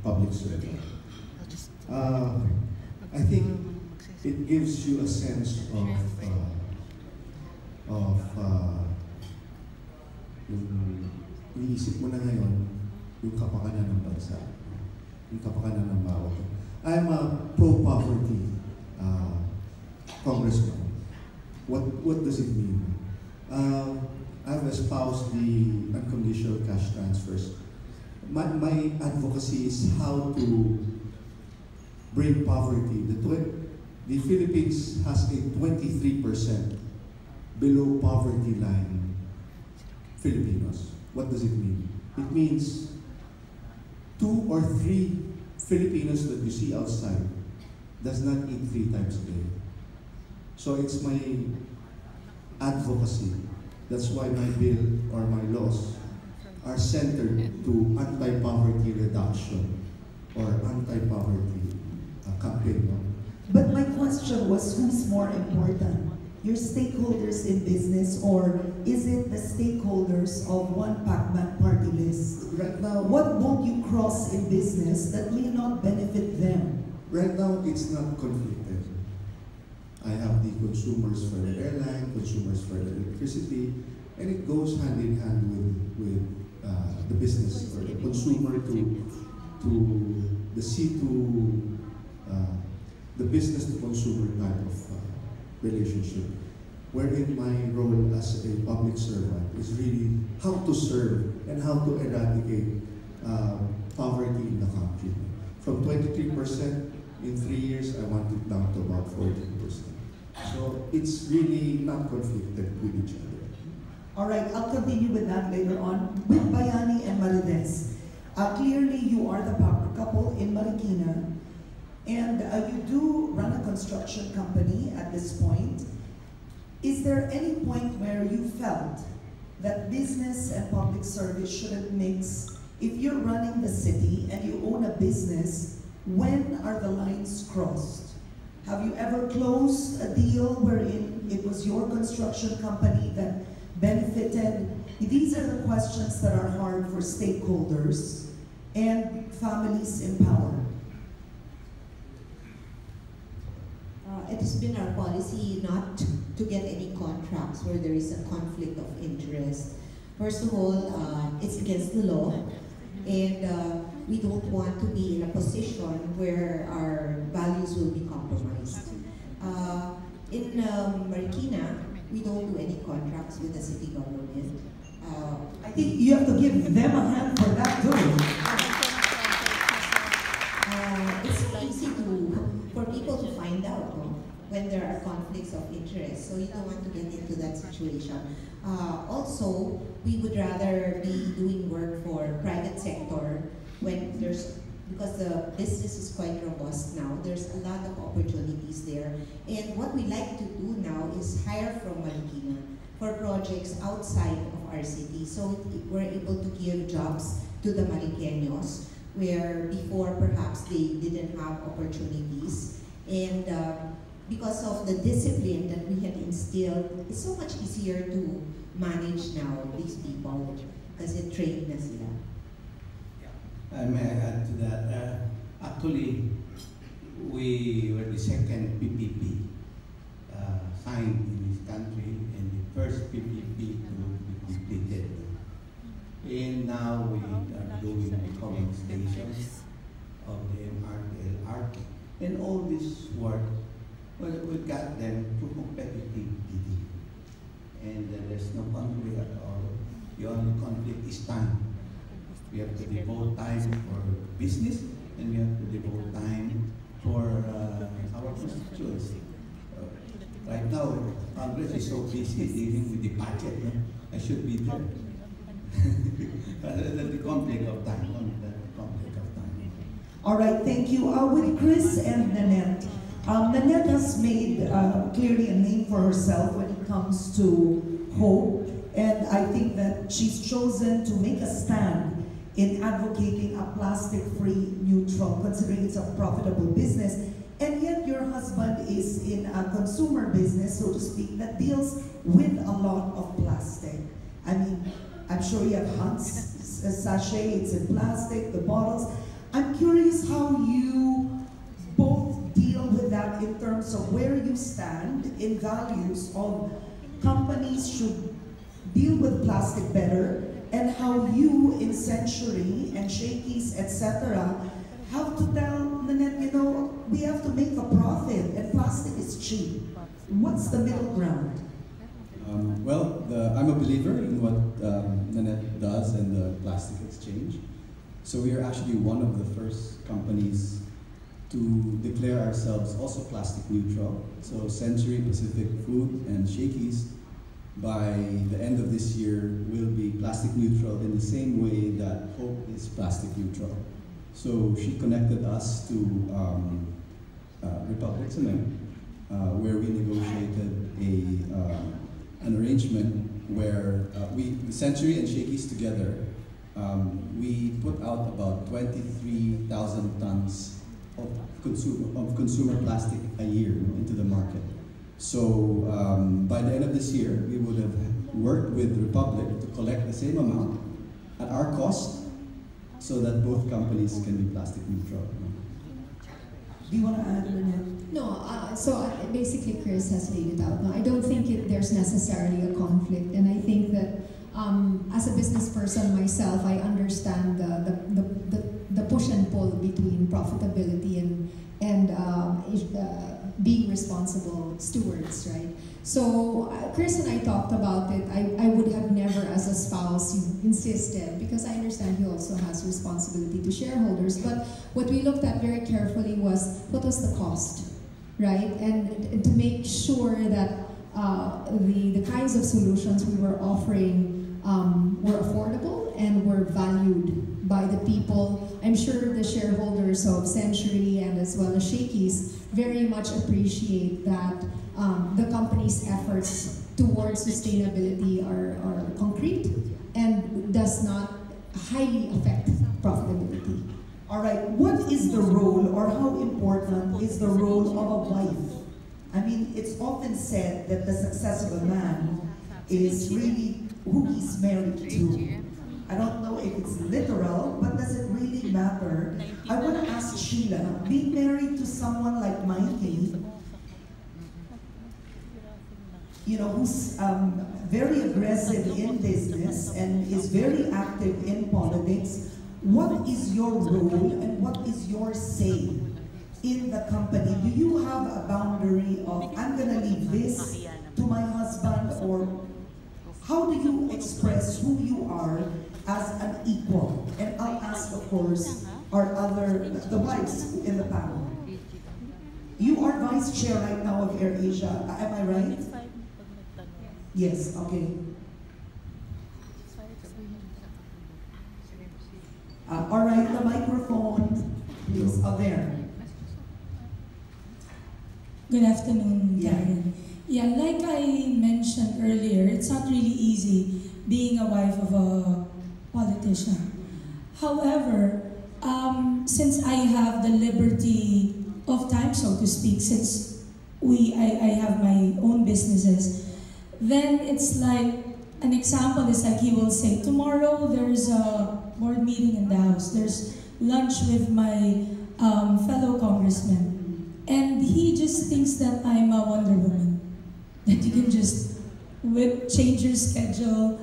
public servant. I think it gives you a sense of yung iniisip mo na ngayon, yung kapakanan ng bansa, yung kapakanan ng bawat. I'm a pro-poverty congressman. What does it mean? I've espoused the unconditional cash transfers. My advocacy is how to break poverty. The Philippines has a 23% below poverty line Filipinos. What does it mean? It means 2 or 3 Filipinos that you see outside does not eat 3 times a day. So it's my advocacy. That's why my bill or my laws are centered to anti-poverty reduction or anti-poverty campaign. But my question was, who's more important? Your stakeholders in business, or is it the stakeholders of one Pacman party list? Right now, what won't you cross in business that may not benefit them? Right now, it's not conflicted. I have the consumers for the airline, consumers for the electricity, and it goes hand in hand with the business or the consumer to the the business to consumer type of relationship, wherein my role as a public servant is really how to serve and how to eradicate poverty in the country. From 23% in 3 years, I want it down to about 14%. So it's really not conflicted with each other. All right, I'll continue with that later on. With Bayani and Marides, clearly you are the power couple in Marikina, and you do run a construction company at this point. Is there any point where you felt that business and public service shouldn't mix? If you're running the city and you own a business, when are the lines crossed? Have you ever closed a deal wherein it was your construction company that benefited? These are the questions that are hard for stakeholders and families in power. It has been our policy not to get any contracts where there is a conflict of interest. First of all, it's against the law, and we don't want to be in a position where our values will be compromised. In Marikina, we don't do any contracts with the city government. I think you have to give them a hand for that too. It's easy for people to find out when there are conflicts of interest, so you don't want to get into that situation. Also, we would rather be doing work for private sector when because the business is quite robust now. There's a lot of opportunities there. And what we like to do now is hire from Marikina for projects outside of our city. So we're able to give jobs to the Mariqueños, where before perhaps they didn't have opportunities. And because of the discipline that we had instilled, it's so much easier to manage now these people because it trained na sila. May I add to that? Actually, we were the second PPP signed in this country, and the first PPP to be completed. And now we are doing the common stations of the MRT, and all this work, well, we got them to competitive bidding. And there's no conflict at all. The only conflict is time. We have to devote time for business, and we have to devote time for our constituents. Right now, Congress is so busy dealing with the budget. I should be there. The conflict of time. All right, thank you. With Chris and Nanette. Nanette has made clearly a name for herself when it comes to hope, and I think that she's chosen to make a stand in advocating a plastic-free neutral, considering it's a profitable business. And yet your husband is in a consumer business, so to speak, that deals with a lot of plastic. I mean, I'm sure you have Hunt's sachet, it's in plastic, the bottles. I'm curious how you both deal with that in terms of where you stand in values of companies should deal with plastic better, and how you in Century and Shakey's, etc., have to tell Nanette, you know, we have to make a profit and plastic is cheap. What's the middle ground? I'm a believer in what Nanette does and the plastic exchange. So we are actually one of the first companies to declare ourselves also plastic neutral. So Century, Pacific Food, and Shakey's, by the end of this year, will be plastic neutral in the same way that Hope is plastic neutral. So she connected us to Republic Cement, where we negotiated an arrangement where the Century and Shakey's together, we put out about 23,000 tons of consumer plastic a year into the market. So by the end of this year, we would have worked with Republic to collect the same amount at our cost so that both companies can be plastic neutral. Do you want to add, Nanette? No, basically Chris has laid it out. No, I don't think there's necessarily a conflict, and I think that as a business person myself, I understand the push and pull between profitability and being responsible stewards, right? So Chris and I talked about it. I would have never, as a spouse, insisted, because I understand he also has responsibility to shareholders. But what we looked at very carefully was what was the cost, right? And to make sure that the kinds of solutions we were offering were affordable and were valued by the people. I'm sure the shareholders of Century and as well as Shakey's very much appreciate that the company's efforts towards sustainability are concrete and does not highly affect profitability. All right, what is the role, or how important is the role of a wife? I mean, it's often said that the success of a man is really who he's married to. I don't know if it's literal, but does it really matter? I want to ask Shiela, being married to someone like Mikee, you know, who's very aggressive in business and is very active in politics, what is your role and what is your say in the company? Do you have a boundary of, I'm gonna leave this to my husband, or how do you express who you are as an equal? And I'll ask, of course, the wives in the panel. You are vice chair right now of AirAsia, am I right? Yes, okay. All right, the microphone, please, there. Good afternoon, Karen. Yeah, like I mentioned earlier, it's not really easy being a wife of a politician. However, since I have the liberty of time, so to speak, since I have my own businesses, then it's like, an example is like he will say, tomorrow there's a board meeting in the house, there's lunch with my fellow congressman. And he just thinks that I'm a Wonder Woman, that you can just change your schedule,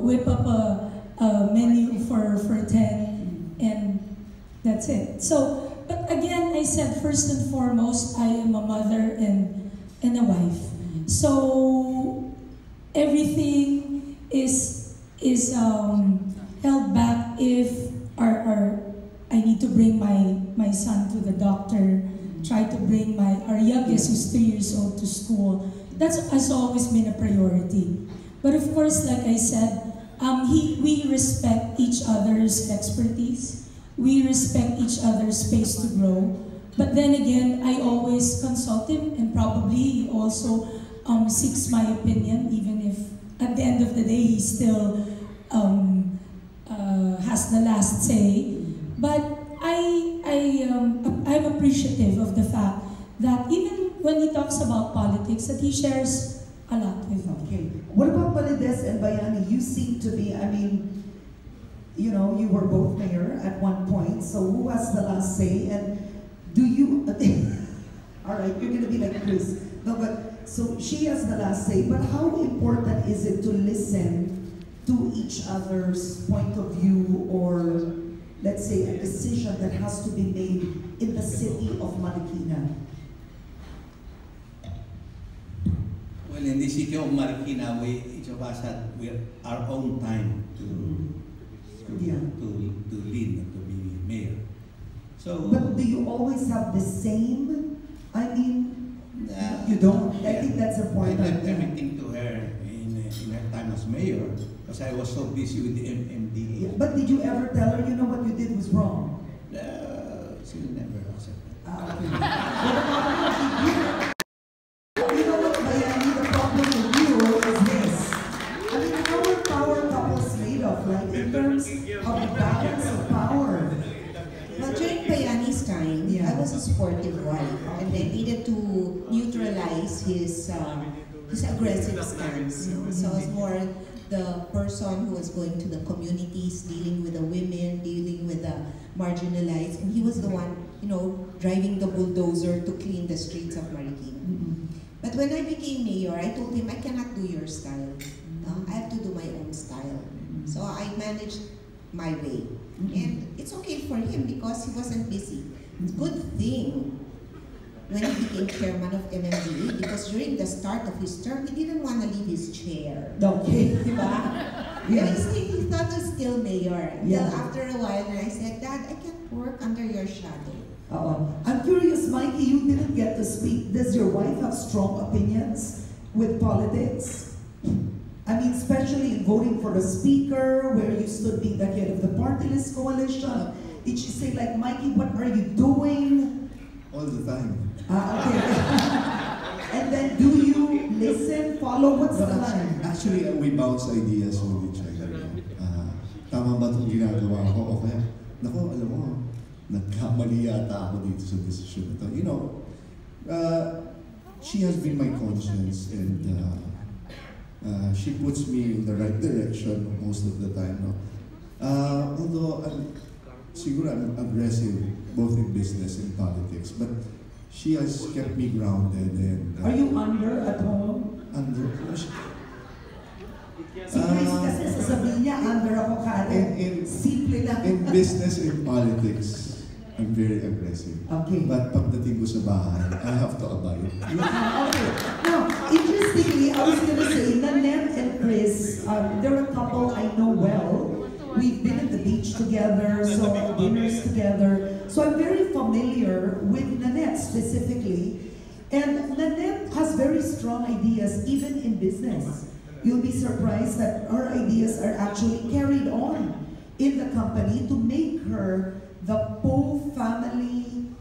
whip up a menu for 10, and that's it. So, but again, I said first and foremost, I am a mother and a wife. So everything is held back if I need to bring my son to the doctor, try to bring our youngest, who's 3 years old, to school. That has always been a priority. But of course, like I said, we respect each other's expertise. We respect each other's space to grow. But then again, I always consult him, and probably he also seeks my opinion, even if at the end of the day he still has the last say. But I'm appreciative of the fact that even when he talks about politics, that he shares a lot with me. Okay. What about Marides and Bayani? You seem to be, I mean, you know, you were both mayor at the last say, and do you, all right, you're gonna be like Chris. No, but, so she has the last say, but how important is it to listen to each other's point of view, or let's say a decision that has to be made in the city of Marikina? Well, in the city of Marikina, each of us had our own time to lead, to be mayor. So, but do you always have the same? I mean, you don't. I think that's important. I left everything to her in her time as mayor because I was so busy with the MMDA. Yeah, but did you ever tell her, you know, what you did was wrong? She never accepted. Okay. You know what, Bayani, the problem with you is this. I mean, how are power couples made of, like, in terms of the balance of power? Well, during Bayani's time, I was a supportive wife, and I needed to neutralize his aggressive stance. So I was more the person who was going to the communities, dealing with the women, dealing with the marginalized, and he was the one, you know, driving the bulldozer to clean the streets of Marikina. But when I became mayor, I told him, I cannot do your style. I have to do my own style. So I managed my way. And it's okay for him because he wasn't busy. It's a good thing when he became chairman of MMDA, because during the start of his term, he didn't want to leave his chair. Okay. Yes. He thought he was still mayor. Yeah. Until after a while, and I said, Dad, I can't work under your shadow. I'm curious, Mikey, you didn't get to speak. Does your wife have strong opinions with politics? I mean, especially in voting for the speaker, where you stood being the head of the party list coalition. Did she say, like, Mikey, what are you doing? All the time. Okay. And then do you listen, follow, what's the line? Actually, we bounce ideas with each other. Tama ba itong ginagawa ko? O kaya, naku, alam mo, nagkamali yata ako dito sa decision ito. You know, she has been my conscience, and she puts me in the right direction most of the time. No? Although I'm aggressive both in business and politics, but she has kept me grounded. And are you under at home? Under? Si Chris kasi sasabihin niya, under ako kare. Simple lang. In business and politics, I'm very aggressive. Okay. But pagdating ko sa bahay, I have to abide. Okay. Now, interestingly, I was going to say, Nanette and Chris, they're a couple I know well. We've been at the beach together, so dinners together. So I'm very familiar with Nanette specifically. And Nanette has very strong ideas, even in business. You'll be surprised that her ideas are actually carried on in the company to make her the Po family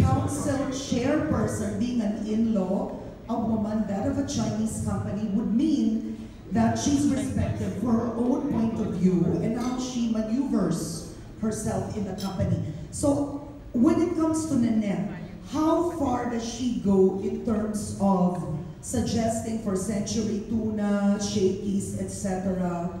council chairperson. Being an in-law, a woman, that of a Chinese company, would mean that she's respected for her own point of view and how she maneuvers herself in the company. So when it comes to Nanette, how far does she go in terms of suggesting for Century Tuna, Shakey's, etc.?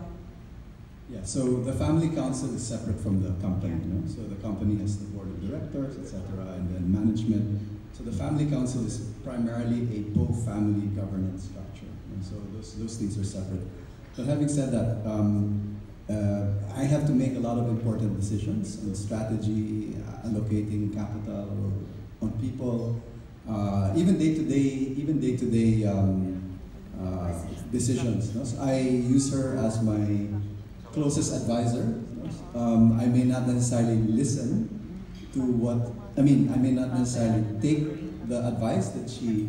Yeah, so the family council is separate from the company, you know? So the company has the board of directors, etc., and then management. So the family council is primarily a Po family governance structure. And so those things are separate. But having said that, I have to make a lot of important decisions on strategy, allocating capital on people, even day-to-day decisions. No? So I use her as my closest advisor. I may not necessarily listen to I may not necessarily take the advice that she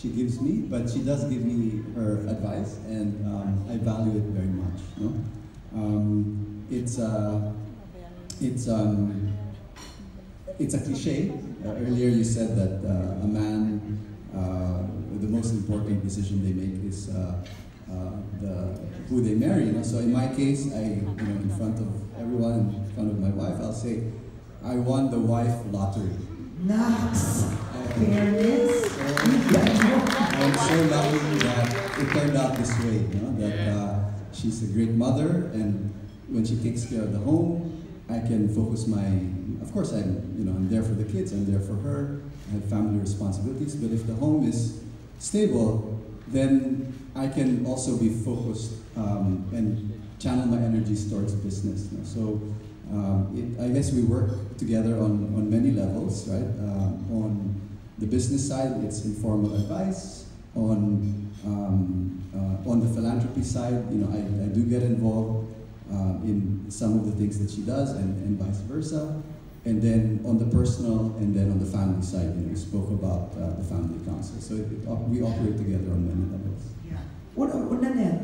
gives me, but she does give me her advice, and I value it very much. No? It's a cliche. Earlier you said that a man, the most important decision they make is who they marry. You know? So in my case, in front of everyone, in front of my wife, I'll say, I won the wife lottery. Nice. Fairness. I'm so lucky that it turned out this way. You know, that she's a great mother, and when she takes care of the home, I can focus of course I'm there for the kids, I'm there for her, I have family responsibilities, but if the home is stable, then I can also be focused and channel my energies towards business. So I guess we work together on many levels, right? On the business side, it's informal advice. On the philanthropy side, I do get involved in some of the things that she does, and vice versa. And then on the personal, and then on the family side, we spoke about the family council. So we operate together on many levels. Yeah. What Nanette?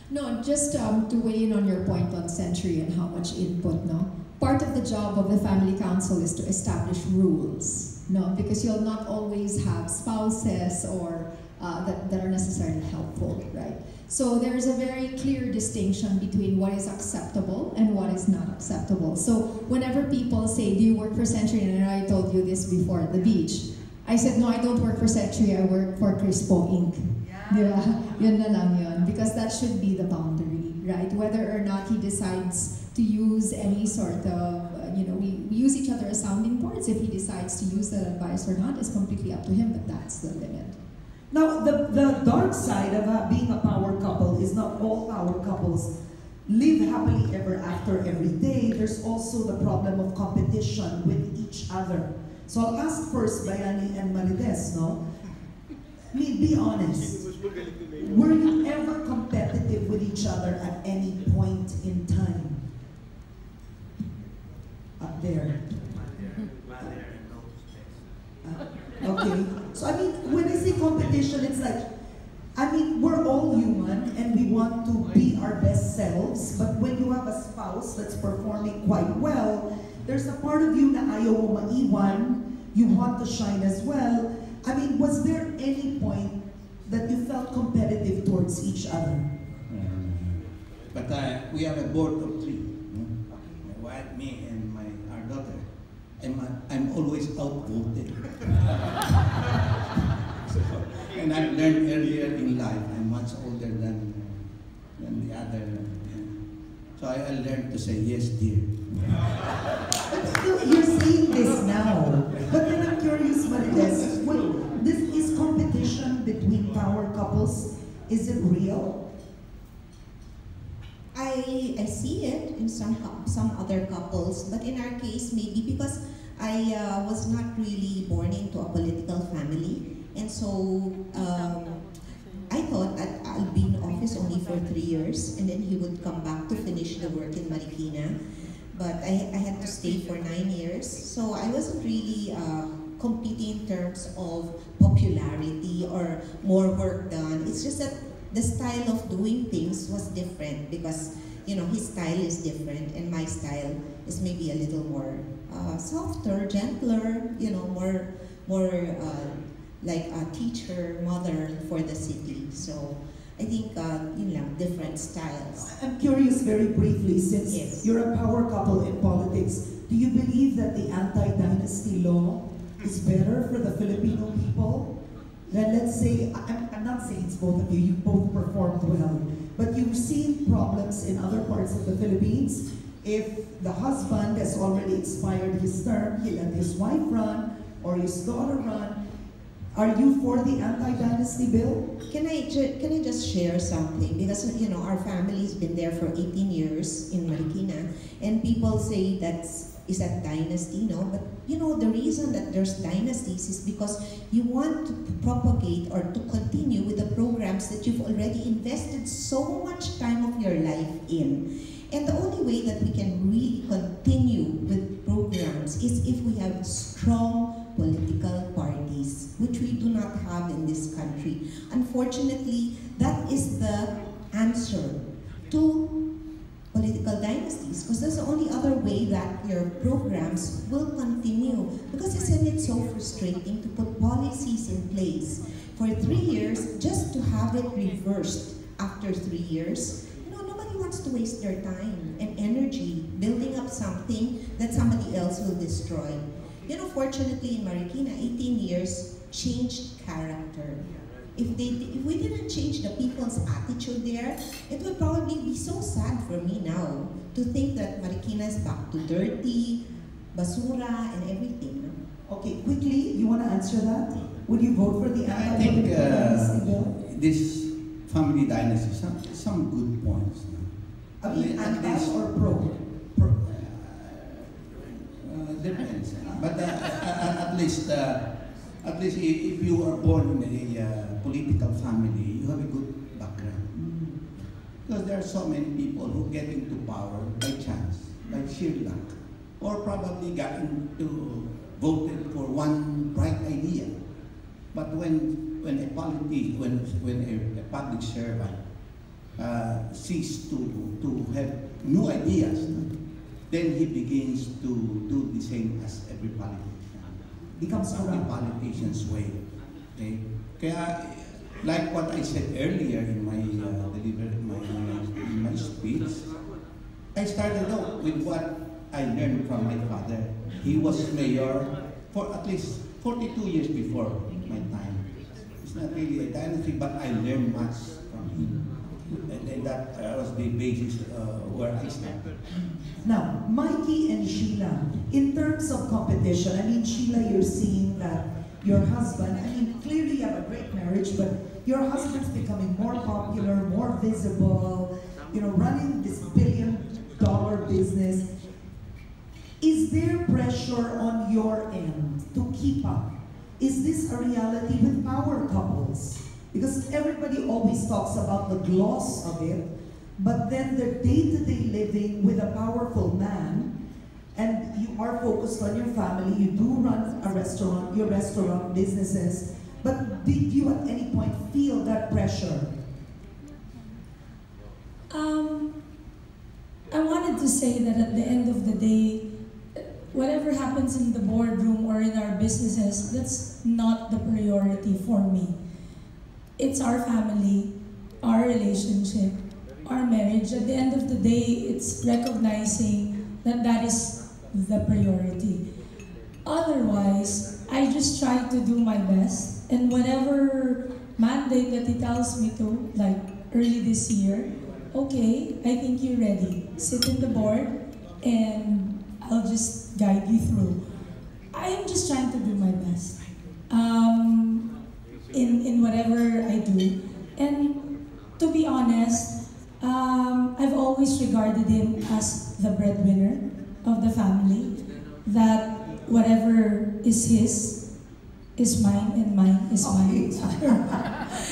No, just to weigh in on your point on Century and how much input, no? Part of the job of the family council is to establish rules, no? Because you'll not always have spouses or that are necessarily helpful, right? So there's a very clear distinction between what is acceptable and what is not acceptable. So whenever people say, do you work for Century? And I told you this before at the beach. I said, no, I don't work for Century, I work for Crispo Inc. Yeah, yun na lang yun. Because that should be the boundary, right? Whether or not he decides to use any sort of, we use each other as sounding boards. If he decides to use that advice or not is completely up to him, but that's the limit. Now, the dark side of being a power couple is not all power couples live happily ever after every day. There's also the problem of competition with each other. So I'll ask first Bayani and Marides, no? I mean, be honest. Were you ever competitive with each other at any point in time? Up there. Okay. So I mean, when I say competition, it's like, we're all human and we want to be our best selves, but when you have a spouse that's performing quite well, there's a part of you na ayaw mo maiwan, you want to shine as well. I mean, was there any point that you felt competitive towards each other? But we have a board of three. My wife, me, and our daughter. I'm always outvoted. And I learned earlier in life, I'm much older than the other. So I learned to say yes, dear. You're saying this now, but then I'm curious, Marides, this is competition between power couples. Is it real? I see it in some other couples, but in our case, maybe because I was not really born into a political family, and so I thought that I'll be in office only for 3 years, and then he would come back to finish the work in Marikina. But I had to stay for 9 years, so I wasn't really competing in terms of popularity or more work done. It's just that the style of doing things was different because his style is different and my style is maybe a little more softer, gentler, more like a teacher, mother for the city. So I think different styles. I'm curious very briefly, since Yes. you're a power couple in politics, do you believe that the anti-dynasty law is better for the Filipino people? Then let's say, I'm not saying it's both of you, you both performed well, but you've seen problems in other parts of the Philippines. If the husband has already expired his term, he let his wife run or his daughter run. Are you for the anti-dynasty bill? Can I just share something? Because our family's been there for 18 years in Marikina, and people say is that dynasty? No, but the reason that there's dynasties is because you want to propagate or to continue with the programs that you've already invested so much time of your life in. And the only way that we can really continue with programs is if we have strong political parties, which we do not have in this country. Unfortunately, that is the answer to political dynasties, because that's the only other way that your programs will continue. Because isn't it so frustrating to put policies in place for 3 years just to have it reversed after 3 years? Nobody wants to waste their time and energy building up something that somebody else will destroy. Fortunately in Marikina, 18 years changed character. if we didn't change the people's attitude there, it would probably be so sad for me now to think that Marikina is back to dirty, basura, and everything. Okay, quickly, you want to answer that? Would you vote for the I think anti-political bill? this family dynasty, some good points. I mean, At anti least- or pro? Depends. But at least if you are born in a political family, you have a good background. Because there are so many people who get into power by chance, by sheer luck, or probably got into voted for one bright idea. But when a politician, when a public servant ceases to have new ideas, then he begins to do the same as every politician. Becomes the corrupt. politician's way. Okay? Kaya, like what I said earlier in my in my speech, I started out with what I learned from my father. He was mayor for at least 42 years before my time. It's not really a dynasty, but I learned much from him. And that was the basis where I started. Now, Mikee and Shiela, in terms of competition, I mean, Shiela, you're seeing that your husband, I mean, clearly you have a great marriage, but your husband's becoming more popular, more visible, you know, running this billion-dollar business. Is there pressure on your end to keep up? Is this a reality with power couples? Because everybody always talks about the gloss of it, but then the day-to-day living with a powerful man, and you are focused on your family, you do run a restaurant, your restaurant businesses, but did you at any point feel that pressure? I wanted to say that at the end of the day, whatever happens in the boardroom or in our businesses, that's not the priority for me. It's our family, our relationship, our marriage. At the end of the day, it's recognizing that that is the priority. Otherwise, I just try to do my best, and whatever mandate that he tells me to, like early this year, okay, I think you're ready. Sit in the board, and I'll just guide you through. I am just trying to do my best in whatever I do. And to be honest, I've always regarded him as the breadwinner of the family, that whatever is his is mine and mine is mine.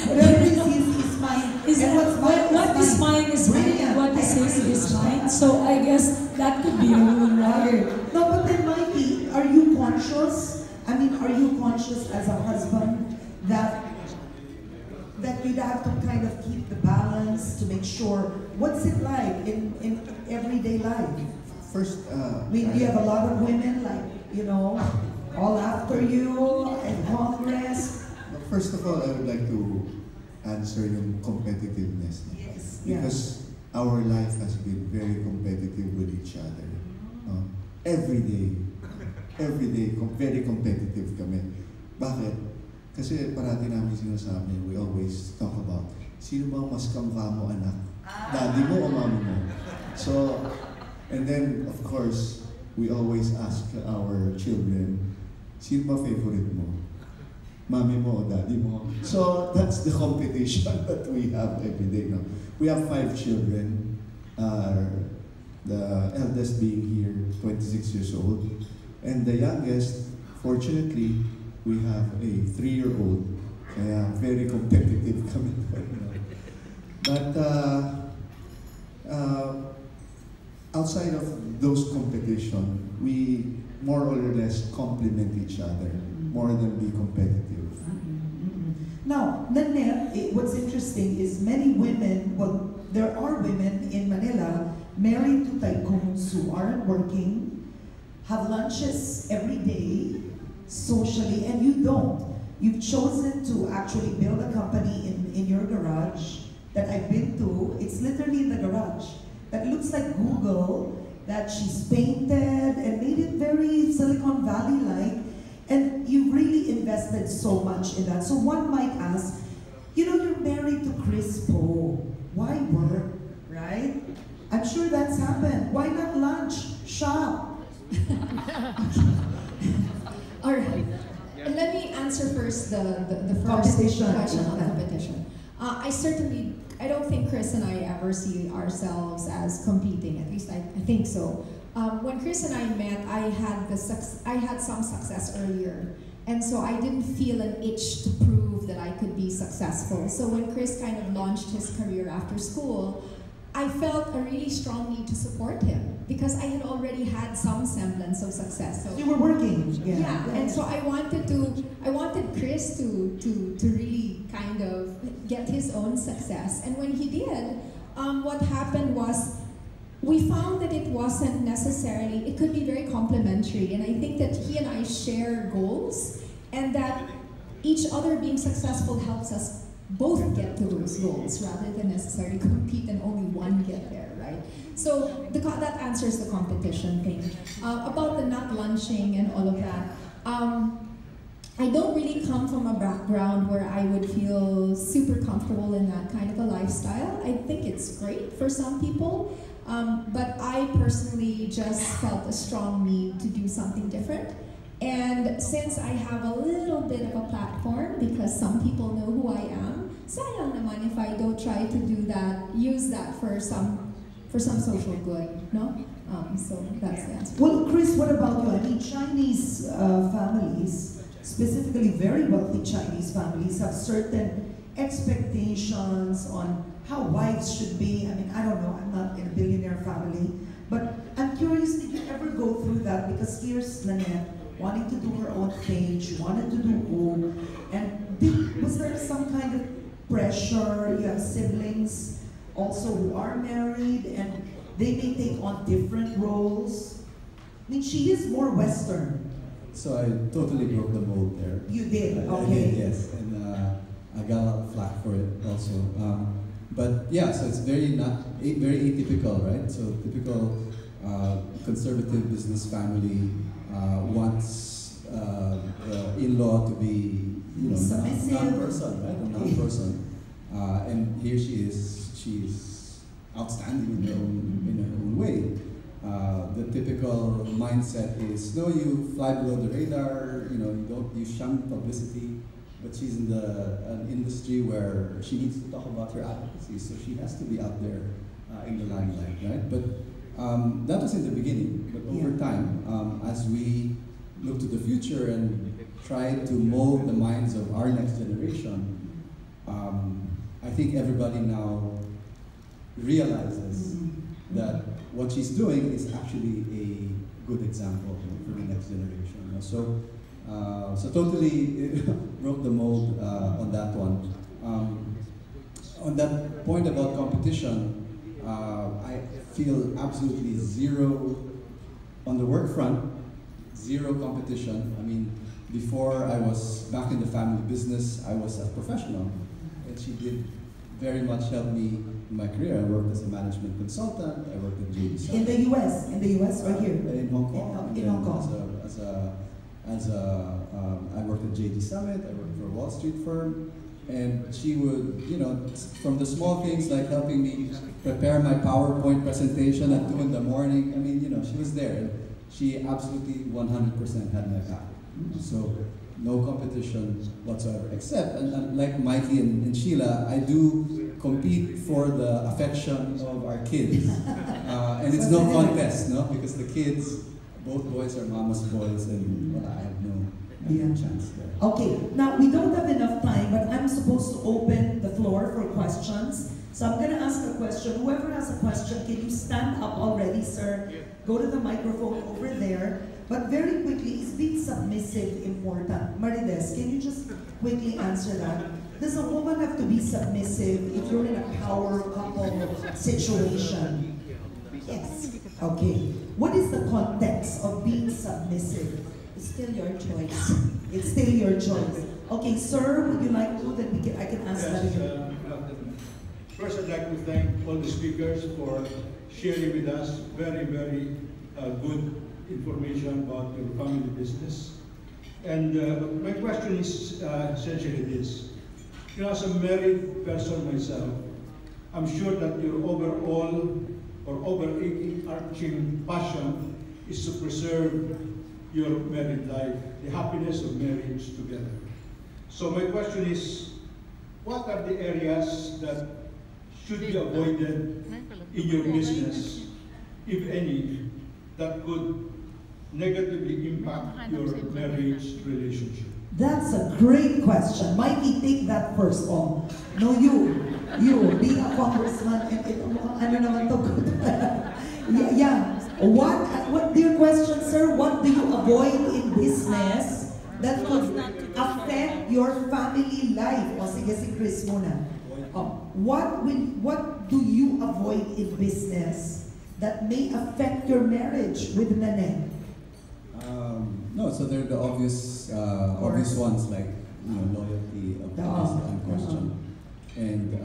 Whatever is his is mine, and what's mine What is mine is mine, and what is his is mine. So I guess that could be a rule, right? No, but then Mikee, are you conscious? I mean, are you conscious as a husband that you'd have to kind of keep the balance to make sure, what's it like in everyday life? First, I mean, do you have a lot of women, like, you know, all after you in Congress? first of all, I would like to answer yung competitiveness. Yes. Because our life has been very competitive with each other. Every day, very competitive kami. Bakit? Kasi parati namin sinasabi, we always talk about, sino bang mas kamukha mo, anak? Daddy mo o mami mo? So, and then, of course, we always ask our children, sino ba favorite mo? Mami mo o daddy mo? So, that's the competition that we have every day. No? We have 5 children. The eldest being here, 26 years old. And the youngest, fortunately, we have a 3-year-old. Kaya very competitive kami. But outside of those competition, we more or less complement each other more than be competitive. Now, Nanette, what's interesting is many women, well, there are women in Manila married to tycoons who aren't working, have lunches every day, socially, and you don't. You've chosen to actually build a company in your garage that I've been to. It's literally in the garage. That looks like Google, that she's painted and made it very Silicon Valley-like. And you've really invested so much in that. So one might ask, Chris Po? Why work, right? I'm sure that's happened. Why not lunch? Shop. All right. Let me answer first the first Competition. question on competition. I don't think Chris and I ever see ourselves as competing. At least I think so. When Chris and I met, I had some success earlier, and so I didn't feel an itch to prove that I could be successful. So when Chris kind of launched his career after school, I felt a really strong need to support him because I had already had some semblance of success. So You were working. yeah, and so I wanted Chris to really kind of get his own success. And when he did, what happened was we found that it wasn't necessarily, it could be very complementary. And I think that he and I share goals, and that each other being successful helps us both get to those goals rather than necessarily compete and only one get there, right? So that answers the competition thing. About the not lunching and all of that, I don't really come from a background where I would feel super comfortable in that kind of a lifestyle. I think it's great for some people, but I personally just felt a strong need to do something different. And since I have a little bit of a platform, because some people know who I am, sayang naman if I don't try to do that, use that for some social good, no? So that's the answer. Well, Chris, what about you? I mean, Chinese families, specifically very wealthy Chinese families, have certain expectations on how wives should be. I mean, I don't know, I'm not in a billionaire family, but I'm curious, did you ever go through that? Because here's Nanette, wanting to do her own thing, she wanted to do home, and was there some kind of pressure? You have siblings also who are married, and they may take on different roles. I mean, she is more Western. So I totally broke the mold there. You did, I okay. did, yes, and I got a lot of flack for it also. But yeah, so it's very atypical, right? So typical conservative business family wants in-law to be, you know, submissive, non-person, right? A non-person, and here she is. She's outstanding in her own way. The typical mindset is, no, you fly below the radar. You know, you shun publicity. But she's in an industry where she needs to talk about her advocacy, so she has to be out there in the limelight, right? But that was in the beginning. But over time, as we look to the future and try to mold the minds of our next generation, I think everybody now realizes that what she's doing is actually a good example for the next generation. So totally broke the mold on that one. On that point about competition, I feel absolutely zero on the work front, zero competition. I mean, before I was back in the family business, I was a professional, and she did very much help me in my career. I worked as a management consultant. I worked at JD Summit. In the US or here? In Hong Kong. In Hong Kong. I worked at JD Summit. I worked for a Wall Street firm, and she would, you know, from the small things like helping me prepare my PowerPoint presentation at 2 in the morning. I mean, you know, she was there. And she absolutely 100% had my back. So no competition whatsoever, except, and like Mikee and Shiela, I do compete for the affection of our kids. And it's no contest, no? Because the kids, both boys are mama's boys, and well, I have no chance there. Okay, now we don't have enough time, but I'm supposed to open the floor for questions. So I'm going to ask a question. Whoever has a question, can you stand up already, sir? Go to the microphone over there. But very quickly, is being submissive important? Marides, can you just quickly answer that? Does a woman have to be submissive if you're in a power couple situation? Yes. Okay. What is the context of being submissive? It's still your choice. It's still your choice. Okay, sir, would you like to? Then I can ask that again. First, I'd like to thank all the speakers for sharing with us very, very good information about your family business. And my question is essentially this. You know, as a married person myself, I'm sure that your overall or overarching passion is to preserve your married life, the happiness of marriage together. So my question is, what are the areas that should be avoided in your business, if any, that could negatively impact your marriage relationship? That's a great question. Mikey, take that first. Oh, no, you being a congressman, ano naman to? yeah. What dear question, sir? What do you avoid in business that could affect your family life? O sige, si Chris muna. What do you avoid in business that may affect your marriage with Nanette? No, so they're the obvious ones, like loyalty of unquestioned. And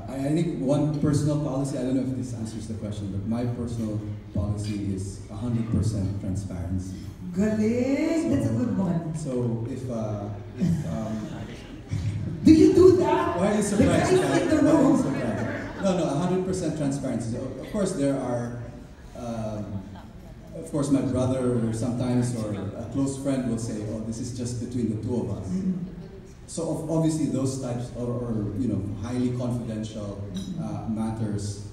I think one personal policy, I don't know if this answers the question, but my personal policy is 100% transparency. Galing! That's a good one. So if do you do that? why are you surprised? The guys in the room. No, 100% transparency. So, of course, there are. Of course, my brother sometimes or a close friend will say, "Oh, this is just between the two of us." So obviously, those types or highly confidential matters,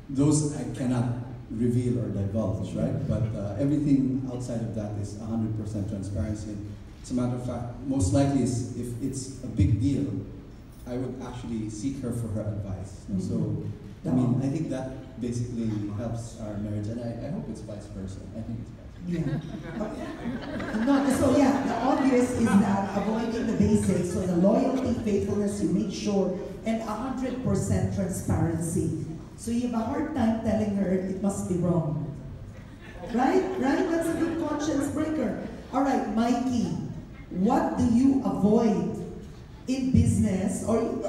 those I cannot reveal or divulge, right? But everything outside of that is 100% transparency. As a matter of fact, most likely, if it's a big deal, I would actually seek her for her advice. So, I mean, I think that basically helps our marriage, and I hope it's vice versa. I think it's vice versa. Yeah. No, so yeah, the obvious is that avoiding the basics, so the loyalty, faithfulness, you make sure, and 100% transparency. So you have a hard time telling her it must be wrong. Right? Right? That's a good conscience breaker. All right, Mikey, what do you avoid in business, or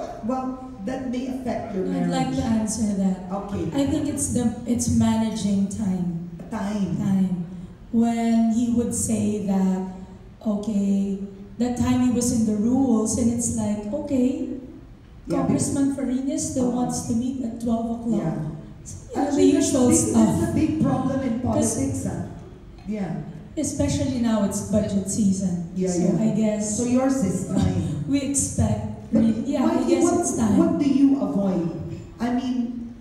that may affect your marriage? I'd like to answer that. Okay. I think it's managing time. Time. When he would say that, okay, that time he was in the rules, and it's like, okay, Congressman Farina still wants to meet at 12 o'clock. Yeah. The usual stuff. That's a big problem in politics. Yeah. Especially now it's budget season. So I guess. So yours is time. We expect. Mikey, I guess it's time. What do you avoid? I mean,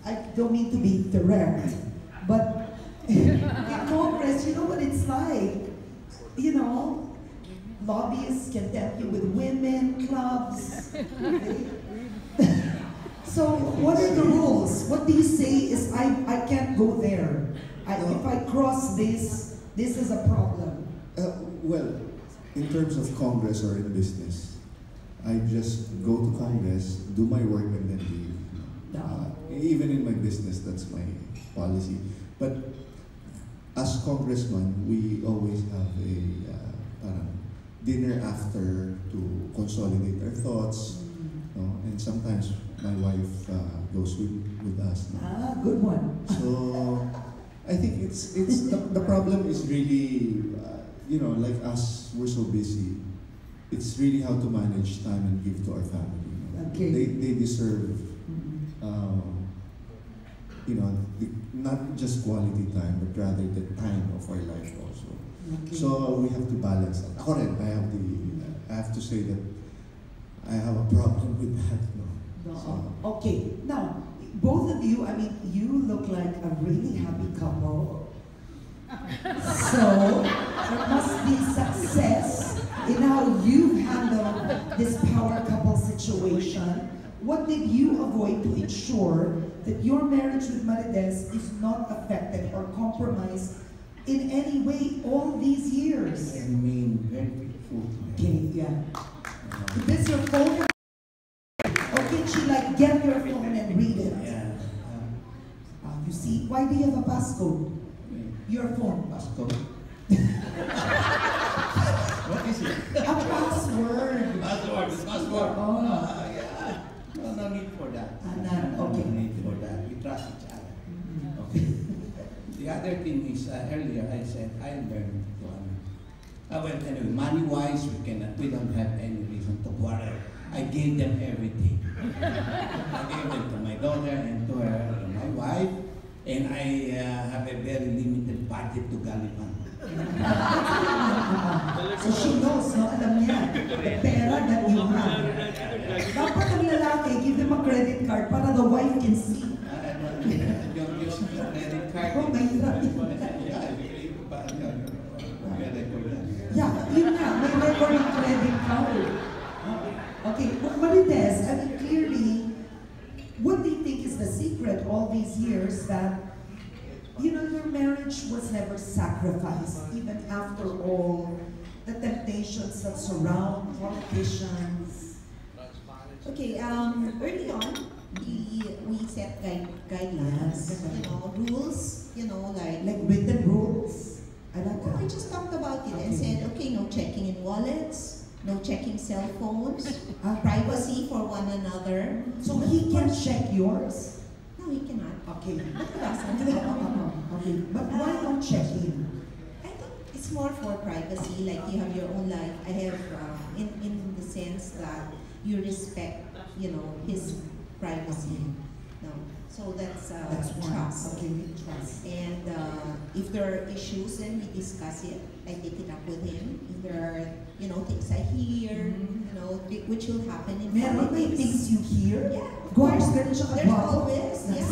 I don't mean to be direct, but in Congress, you know what it's like. Lobbyists can tempt you with women clubs. So what are the rules? What do you say is I can't go there? If I cross this is a problem. Well, in terms of Congress or in business, I just go to Congress, do my work, and then leave. Even in my business, that's my policy. But as congressman, we always have a dinner after to consolidate our thoughts. And sometimes my wife goes with us. Good one. So I think it's the problem is really like us, we're so busy. It's really how to manage time and give to our family. Okay. They deserve not just quality time, but rather the time of our life also. Okay. So we have to balance that. Ako rin, I have to say that I have a problem with that. So. Okay, now, both of you, I mean, you look like a really happy couple. So, there must be success in how you handle this power couple situation. What did you avoid to ensure that your marriage with Marides is not affected or compromised in any way all these years? I remain very faithful to her. Okay, yeah. Is this your phone? Okay, Sheila, get your phone and read it. Yeah. You see, why do you have a passcode? Your phone. Passcode. What is it? A password. Password. Oh. Yeah. No need for that. Okay. No need for that. We trust each other. Okay. The other thing is, earlier I said, I learned Well, anyway, money-wise, we don't have any reason to quarrel. I gave them everything. I gave them to my daughter and to my wife, and I have a very limited budget to Galipan. So she knows, no? Alam niya, the pera that you have. Dapat ang lalaki, give them a credit card para the wife can see. Yung credit card. Oh, may hirap yun. Yeah, yun nga, may record ng credit card. Okay, but Marides, I mean, clearly, what do you think is the secret all these years that, you know, your marriage was never sacrificed, even after all the temptations that surround politicians? Okay, early on, we set guidelines, you know, rules, you know, like written rules? I like we that. just talked about it and said, okay, no checking in wallets, no checking cell phones, privacy for one another. So he can check yours? No, he cannot. Okay. But he doesn't. Okay, but why not checking? I think it's more for privacy, like you have your own life. I have, in the sense that you respect, you know, his privacy. No. So that's trust. Okay, trust. And if there are issues, then we discuss it. I take it up with him. If there are, you know, things I hear, you know, which will happen in Meron may things you hear? Yeah, of Go course. on, ganun siya There's kagwapo. always, yeah.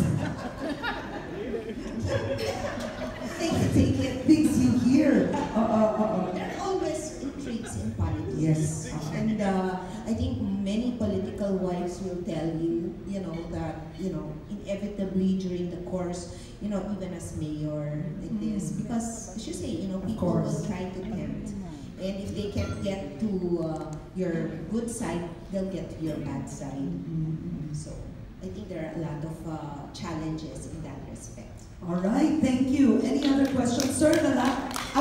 Take it. Things you hear. There are always intrigues in politics. Yes. And I think many political wives will tell you, you know, that, you know, inevitably during the course, you know, even as mayor like this, because as you say, you know, people will try to tempt. And if they can't get to your good side, they'll get to your bad side. So I think there are a lot of challenges in that respect. All right, thank you. Any other questions? Sir,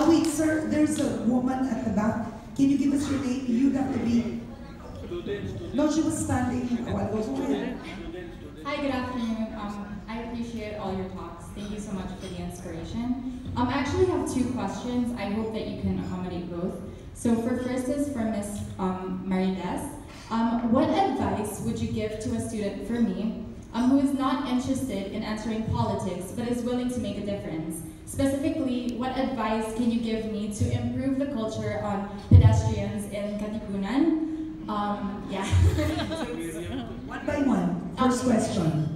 wait, sir, there's a woman at the back. Can you give us your name? You have to be... No, she was standing a while ago. Go ahead. Hi, good afternoon. I appreciate all your talks. Thank you so much for the inspiration. I actually have two questions. I hope that you can accommodate both. So first is for Ms. Marides. What advice would you give to a student, for me, who is not interested in entering politics but is willing to make a difference? Specifically, what advice can you give me to improve the culture on pedestrians in Katipunan? Yeah. One by one. First question.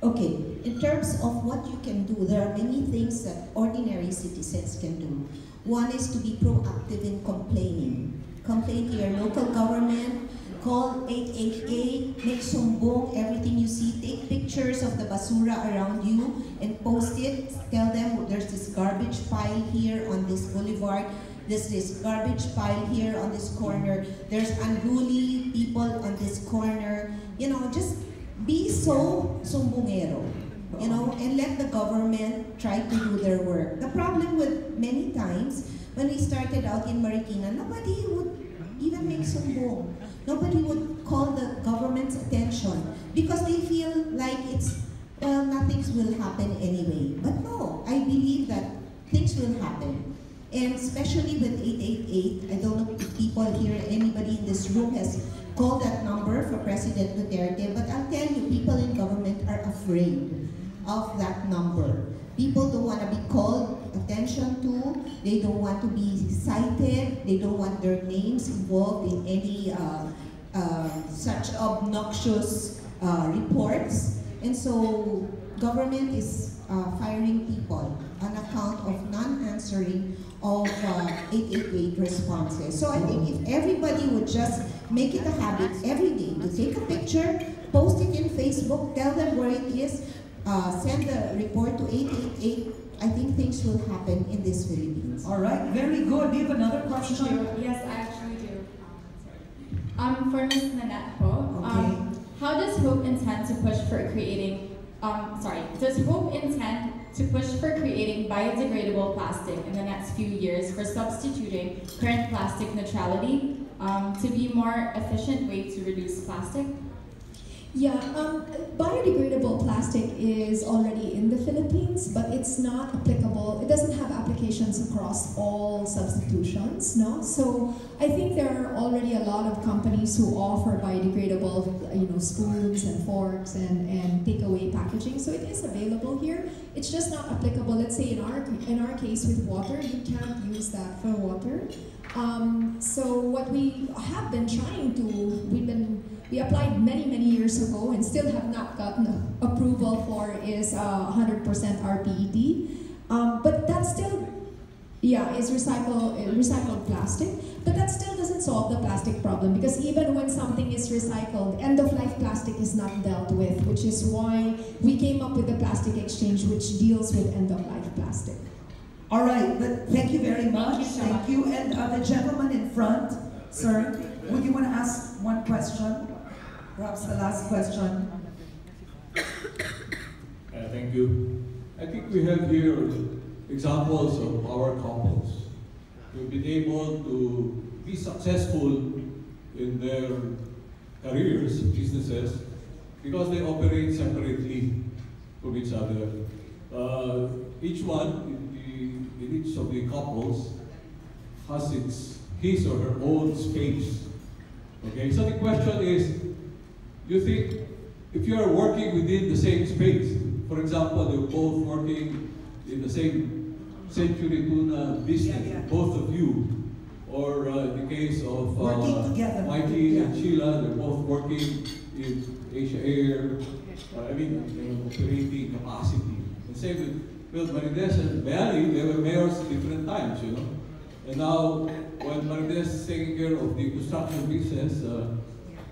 Okay, in terms of what you can do, there are many things that ordinary citizens can do. One is to be proactive in complaining. Complain to your local government, call 888, make sumbong everything you see, take pictures of the basura around you and post it. Tell them there's this garbage pile here on this boulevard, there's this garbage pile here on this corner, there's unruly people on this corner. You know, just be so sumbongero, you know, and let the government try to do their work. The problem with many times, when we started out in Marikina, nobody would even make sumbong. Nobody would call the government's attention because they feel like it's, well, nothing will happen anyway. But no, I believe that things will happen. And especially with 888, I don't know if people here, anybody in this room has called that number for President Duterte, but I'll tell you, people in government are afraid of that number. People don't want to be called attention to, they don't want to be cited, they don't want their names involved in any such obnoxious reports. And so government is firing people on account of non-answering of 888 responses. So I think if everybody would just make it a habit every day to take a picture, post it in Facebook, tell them where it is, send the report to 888, I think things will happen in this Philippines. All right, very good. Do you have another question? Yes, I actually do. For Ms. Nanette po, how does Hope intend to push for creating, does Hope intend to push for creating biodegradable plastic in the next few years for substituting current plastic neutrality to be more efficient way to reduce plastic? Yeah, biodegradable plastic is already in the Philippines, but it's not applicable. It doesn't have applications across all substitutions, no? So I think there are already a lot of companies who offer biodegradable, spoons and forks and takeaway packaging. So it is available here. It's just not applicable. Let's say in our case with water, you can't use that for water. So what we have been trying to, we applied many years ago and still have not gotten approval for is 100% RPET. But that still, is recycled plastic. But that still doesn't solve the plastic problem, because even when something is recycled, end-of-life plastic is not dealt with, which is why we came up with the plastic exchange, which deals with end-of-life plastic. All right, thank you very much. Thank you. And the gentleman in front, sir, would you want to ask one question? Perhaps the last question. Thank you. I think we have here examples of our couples who've been able to be successful in their careers, businesses, because they operate separately from each other. Each one, in each of the couples, has his or her own space. Okay, so the question is, you think if you are working within the same space, for example, you're both working in the same Century Tuna business, both of you, or in the case of Mikee and Shiela, they're both working in Asia Air, operating capacity. And same with Marides and Bayani, they were mayors at different times, And now, when Marides is taking care of the construction business,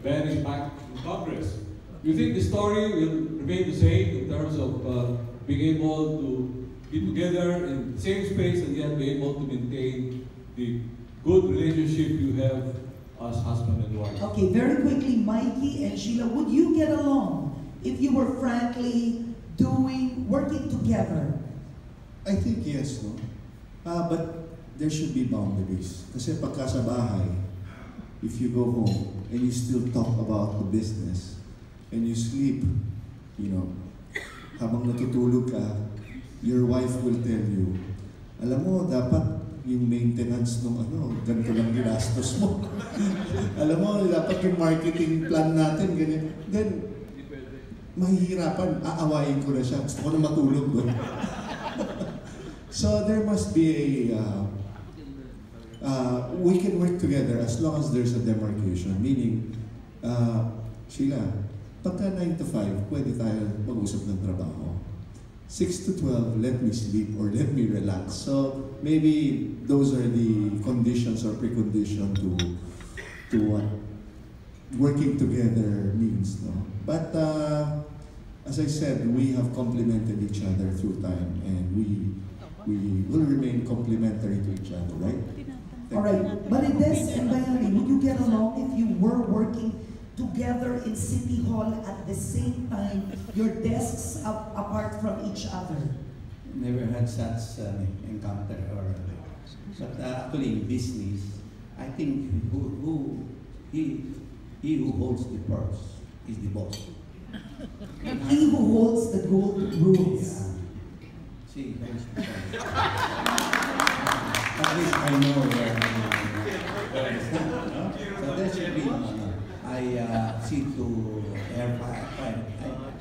Bayani is back in Congress. Do you think the story will remain the same in terms of being able to be together in the same space and yet be able to maintain the good relationship you have as husband and wife? Okay, very quickly, Mikee and Shiela, would you get along if you were frankly working together? I think yes, no? But there should be boundaries. Kasi pagka sa bahay, if you go home and you still talk about the business and you sleep, habang natutulog ka, your wife will tell you, alam mo, dapat yung maintenance ng ganito lang ginastos mo. Alam mo, dapat yung marketing plan natin, ganyan. Then, mahihirapan, aawayin ko na siya. Gusto ko na matulog doon. So there must be we can work together as long as there's a demarcation. Meaning, Shiela, pagka 9 to 5, pwede tayo mag-usap ng trabaho. 6 to 12, let me sleep or let me relax. So maybe those are the conditions or precondition to what working together means, no? But as I said, we have complemented each other through time, and we will remain complementary to each other, right? All right, Marides and Bayani, would you get along if you were working together in City Hall at the same time, your desks apart from each other? Never had such encounter, but actually in business, I think he who holds the purse is the boss. He who holds the gold rules. Yeah. See, at least I know where so there should be I see to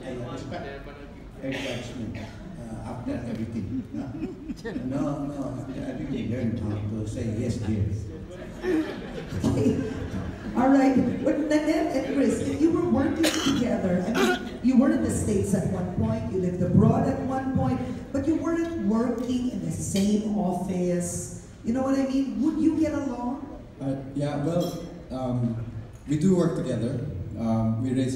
I respect her judgment after everything. No, I really learned how to say yes, dear. Okay. All right. But Nanette and Chris, if you were working together, you were in the States at one point, you lived abroad at one point, but you weren't working in the same office. You know what I mean? Would you get along? We do work together. We raise